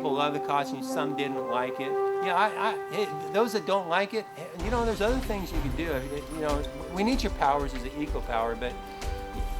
people love the costume, some didn't like it. Yeah, hey, those that don't like it, you know, there's other things you can do. You know, we need your powers as an eco power, but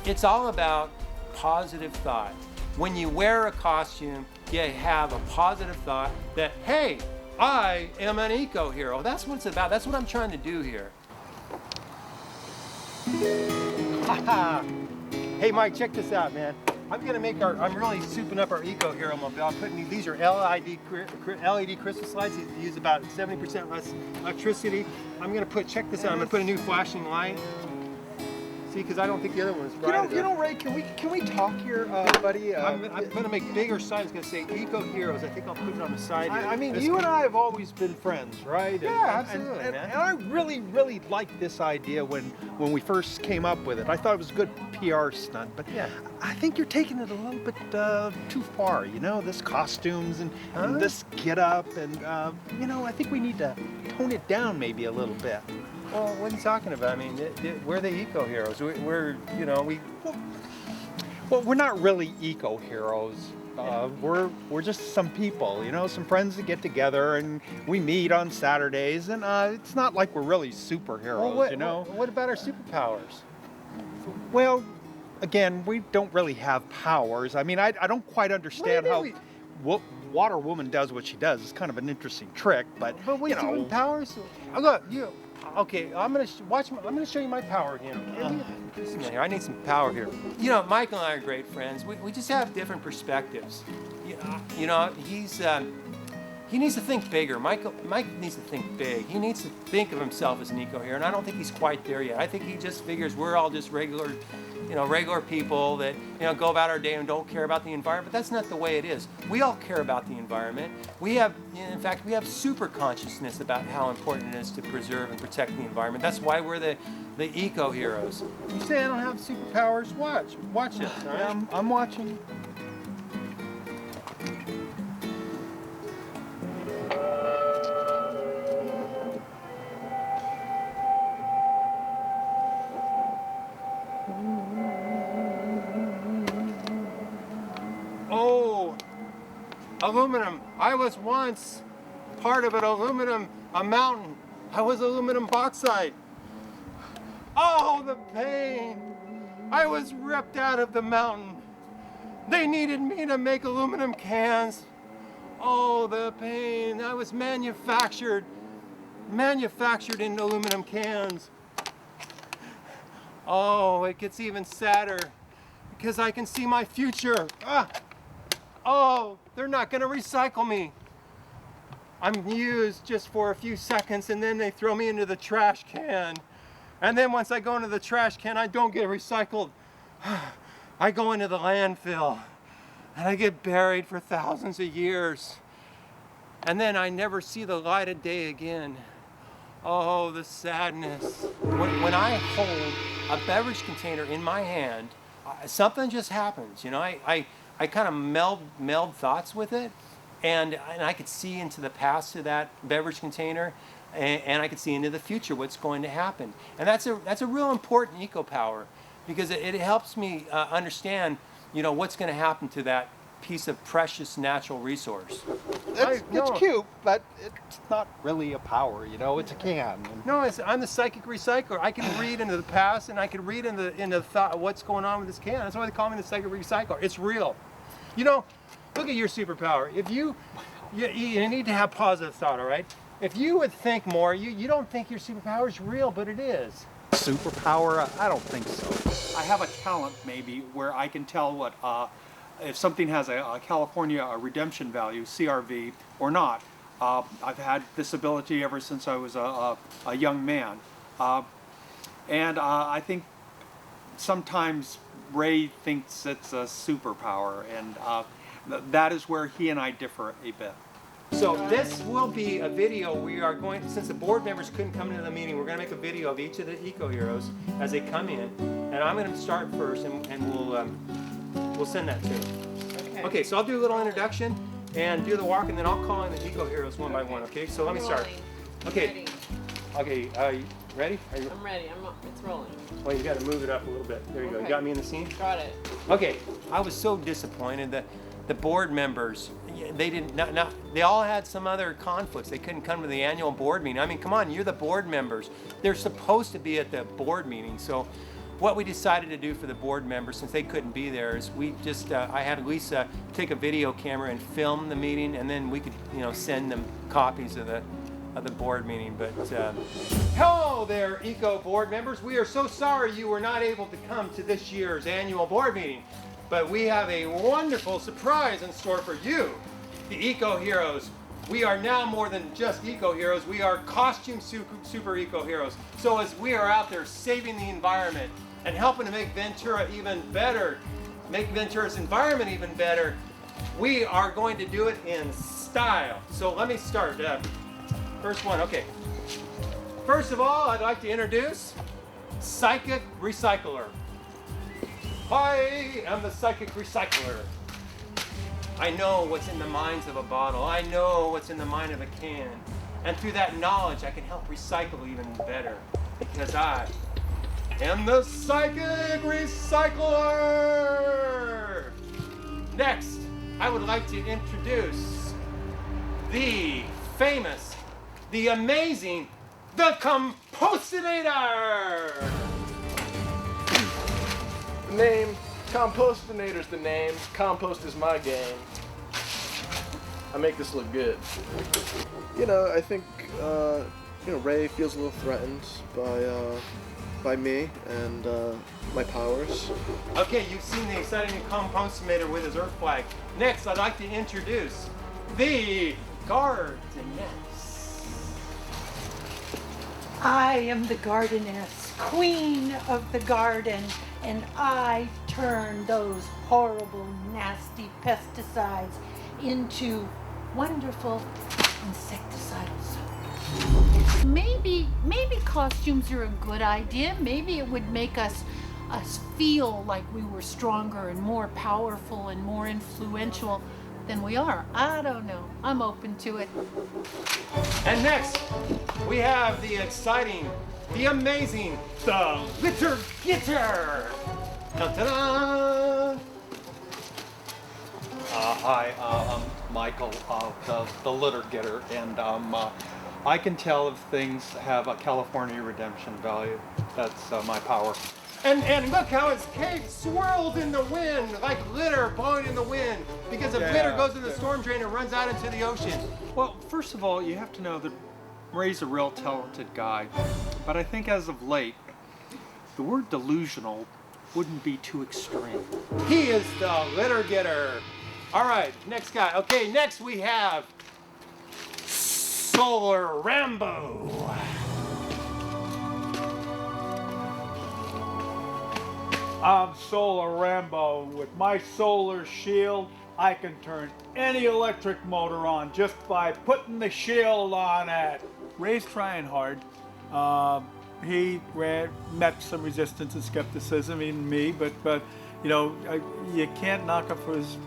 it's all about positive thought. When you wear a costume, you have a positive thought that, hey, I am an eco hero. That's what it's about. That's what I'm trying to do here. Hey Mike, check this out, man. I'm really souping up our eco hero mobile. I'm putting these are LED crystal slides. These use about 70% less electricity. Check this out. I'm gonna put a new flashing light. See, because I don't think the other one is bright enough. You know, Ray, can we talk here, buddy? I'm going to make bigger signs. It's going to say Eco Heroes. I think I'll put it on the side here. I mean, you and I have always been friends, right? Yeah, absolutely, and man. And I really liked this idea when we first came up with it. I thought it was a good PR stunt, but yeah. I think you're taking it a little bit too far, you know, this costumes and this get up and, you know, I think we need to tone it down maybe a little bit. Well, what are you talking about? I mean, we're the eco heroes. We're Well, we're not really eco heroes. We're just some people, you know, some friends that get together and we meet on Saturdays, and it's not like we're really superheroes, you know. What about our superpowers? Well, again, we don't really have powers. I mean, I don't quite understand how Water Woman does what she does. It's kind of an interesting trick, but we you know, do powers. Oh, look, you. Okay, I'm gonna show you my power again. Okay? I need some power here. You know, Michael and I are great friends. We just have different perspectives. You know, he needs to think bigger. Mike needs to think big. He needs to think of himself as an eco hero, and I don't think he's quite there yet. I think he just figures we're all just regular people that, you know, go about our day and don't care about the environment. But that's not the way it is. We all care about the environment. In fact, we have super consciousness about how important it is to preserve and protect the environment. That's why we're the eco heroes. You say I don't have superpowers? Watch this. All right? Yeah, I'm watching. Oh, aluminum. I was once part of a mountain. I was aluminum bauxite. Oh, the pain. I was ripped out of the mountain. They needed me to make aluminum cans. Oh, the pain. I was manufactured in aluminum cans. Oh, it gets even sadder because I can see my future. Oh, they're not going to recycle me. I'm used just for a few seconds and then they throw me into the trash can. And then once I go into the trash can, I don't get recycled. I go into the landfill and I get buried for thousands of years. And then I never see the light of day again. Oh, the sadness. When I hold a beverage container in my hand, something just happens. You know, I kind of meld thoughts with it, and I could see into the past of that beverage container, and I could see into the future what's going to happen. And that's a real important eco power, because it helps me understand, you know, what's going to happen to that piece of precious natural resource. It's cute, but it's not really a power, you know, it's a can. No, I'm the psychic recycler. I can read into the past, and I can read into the thought of what's going on with this can. That's why they call me the psychic recycler. It's real. You know, look at your superpower. If you need to have positive thought, all right? If you would think more, you don't think your superpower is real, but it is. Superpower? I don't think so. I have a talent maybe where I can tell what if something has a California redemption value, CRV, or not. I've had this ability ever since I was a young man. And I think sometimes Ray thinks it's a superpower, and that is where he and I differ a bit. So this will be a video we are going, since the board members couldn't come into the meeting, we're going to make a video of each of the eco heroes as they come in. And I'm going to start first, and we'll send that to them. Okay, so I'll do a little introduction and do the walk, and then I'll call in the eco heroes one by one, okay? So let me start. Okay. Okay, you ready? I'm ready. It's rolling. Well, you got to move it up a little bit. There you go. You got me in the scene? Got it. Okay, I was so disappointed that the board members, they didn't. They all had some other conflicts. They couldn't come to the annual board meeting. I mean, come on, you're the board members. They're supposed to be at the board meeting. So, what we decided to do for the board members, since they couldn't be there, is we just I had Lisa take a video camera and film the meeting, and then we could, send them copies of the board meeting. But hello there, Eco board members. We are so sorry you were not able to come to this year's annual board meeting, but we have a wonderful surprise in store for you, the Eco Heroes. We are now more than just Eco Heroes. We are costume super Eco Heroes. So as we are out there saving the environment and helping to make Ventura even better, make Ventura's environment even better, we are going to do it in style. So let me start. First one, okay. First of all, I'd like to introduce Psychic Recycler. I am the Psychic Recycler. I know what's in the minds of a bottle. I know what's in the mind of a can. And through that knowledge, I can help recycle even better. Because I am the Psychic Recycler! Next, I would like to introduce the famous, the amazing, the Compostinator! The name, Compostinator's the name. Compost is my game. I make this look good. I think, Ray feels a little threatened by me and my powers. Okay, you've seen the exciting Compostinator with his Earth flag. Next, I'd like to introduce the Gardeness. I am the gardeness, queen of the garden, and I turn those horrible, nasty pesticides into wonderful insecticidal soap. Maybe costumes are a good idea. Maybe it would make us feel like we were stronger and more powerful and more influential than we are. I don't know. I'm open to it. And next, we have the exciting, the amazing, the Litter Getter. Ta-da! Hi, I'm Michael, the litter getter, and I can tell if things have a California redemption value. That's my power. And look how his cape swirls in the wind, like litter blowing in the wind. Because if litter goes in the storm drain, it runs out into the ocean. Well, first of all, you have to know that Ray's a real talented guy. But I think as of late, the word delusional wouldn't be too extreme. He is the Litter Getter. All right, next guy. Okay, next we have Solar Rambo. I'm Solar Rambo. With my solar shield, I can turn any electric motor on just by putting the shield on it. Ray's trying hard. He met some resistance and skepticism, even me, but you can't knock him for his,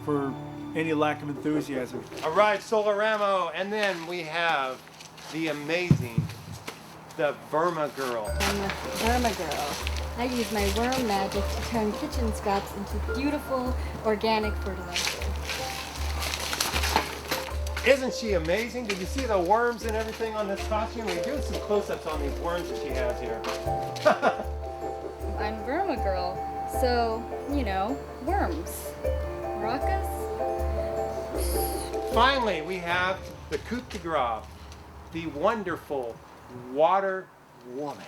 for any lack of enthusiasm. All right, Solar Rambo. And then we have the amazing, the Verma Girl. I'm the Verma Girl. I use my worm magic to turn kitchen scraps into beautiful organic fertilizer. Isn't she amazing? Did you see the worms and everything on this costume? We're doing some close-ups on these worms that she has here. I'm Verma Girl, so, worms. Maracas? Finally, we have the coup de grace, the wonderful water woman.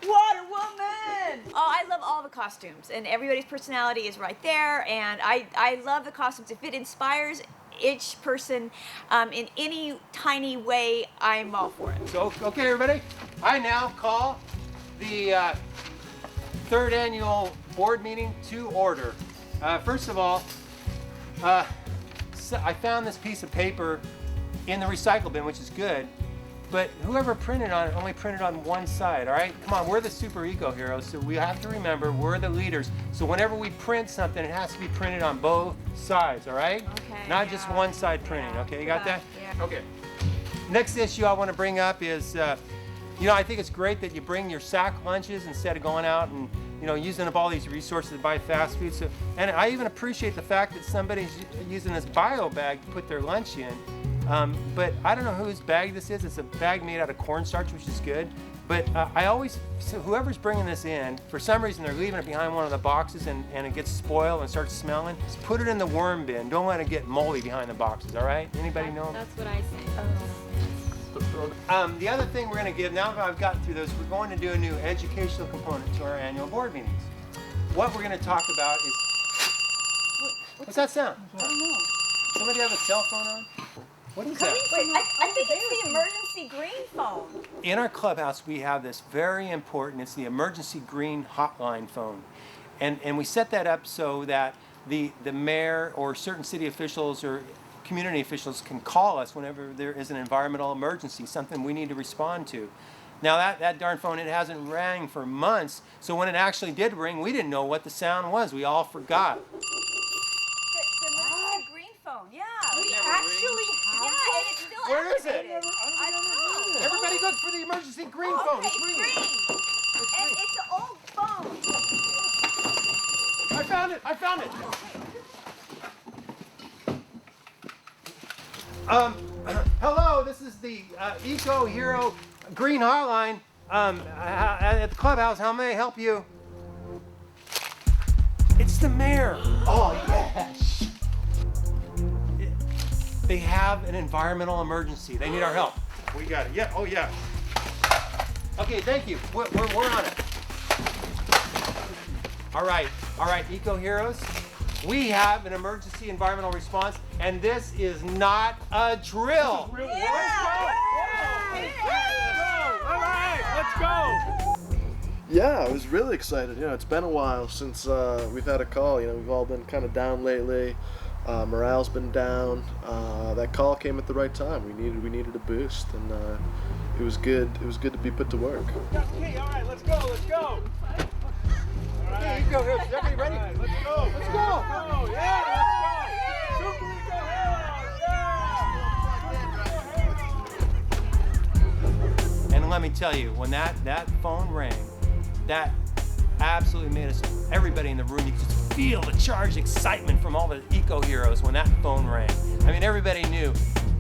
Water woman! Oh, I love all the costumes, and everybody's personality is right there, and I love the costumes. If it inspires each person in any tiny way, I'm all for it. So, okay, everybody, I now call the third annual board meeting to order. First of all, I found this piece of paper in the recycle bin, which is good. But whoever printed on it only printed on one side, all right? Come on, we're the super eco heroes, so we have to remember we're the leaders. So whenever we print something, it has to be printed on both sides, all right? Okay. Not just one side printing, okay? You got that? Yeah. Okay. Next issue I want to bring up is, I think it's great that you bring your sack lunches instead of going out and using up all these resources to buy fast food. So, and I even appreciate the fact that somebody's using this bio bag to put their lunch in. But I don't know whose bag this is. It's a bag made out of cornstarch, which is good. But so whoever's bringing this in, for some reason they're leaving it behind one of the boxes and it gets spoiled and starts smelling. Just put it in the worm bin. Don't let it get moldy behind the boxes, all right? Anybody know? That's what I say. The other thing we're going to give, now that I've gotten through those, we're going to do a new educational component to our annual board meetings. What we're going to talk about is... What's that sound? I don't know. Somebody have a cell phone on? What is that? Wait, I think it's the emergency green phone. In our clubhouse, we have this very important, it's the emergency green hotline phone. And we set that up so that the mayor or certain city officials or community officials can call us whenever there is an environmental emergency, something we need to respond to. Now that darn phone, it hasn't rang for months, so when it actually did ring, we didn't know what the sound was. We all forgot. The emergency green phone, yeah. We actually have Yeah, and it's still Where is it? activated. I don't know. Everybody look for the emergency green phone. Okay, It's ringing. green. And it's an old phone. I found it. I found it. Hello, this is the Eco Hero Green Hotline at the clubhouse. How may I help you? It's the mayor. Oh, yes. They have an environmental emergency. They need our help. We got it. Yeah. Oh, yeah. Okay, thank you. We're on it. All right, Eco Heroes. We have an emergency environmental response, and this is not a drill. All right, let's go. Yeah, I was really excited. It's been a while since we've had a call. We've all been kind of down lately. Morale's been down. That call came at the right time. We needed a boost, and it was good. It was good to be put to work. Okay, all right, let's go. Okay, Eco Heroes, is everybody ready? All right, let's go. Let's go. Yeah, let's go. Super Eco Heroes. And let me tell you, when that phone rang, that absolutely made us, everybody in the room, you could just feel the charged excitement from all the Eco Heroes when that phone rang. I mean, everybody knew,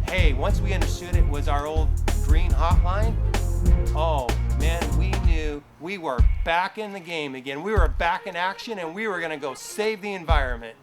hey, once we understood it was our old green hotline, oh man, we knew we were back in the game again. We were back in action and we were gonna go save the environment.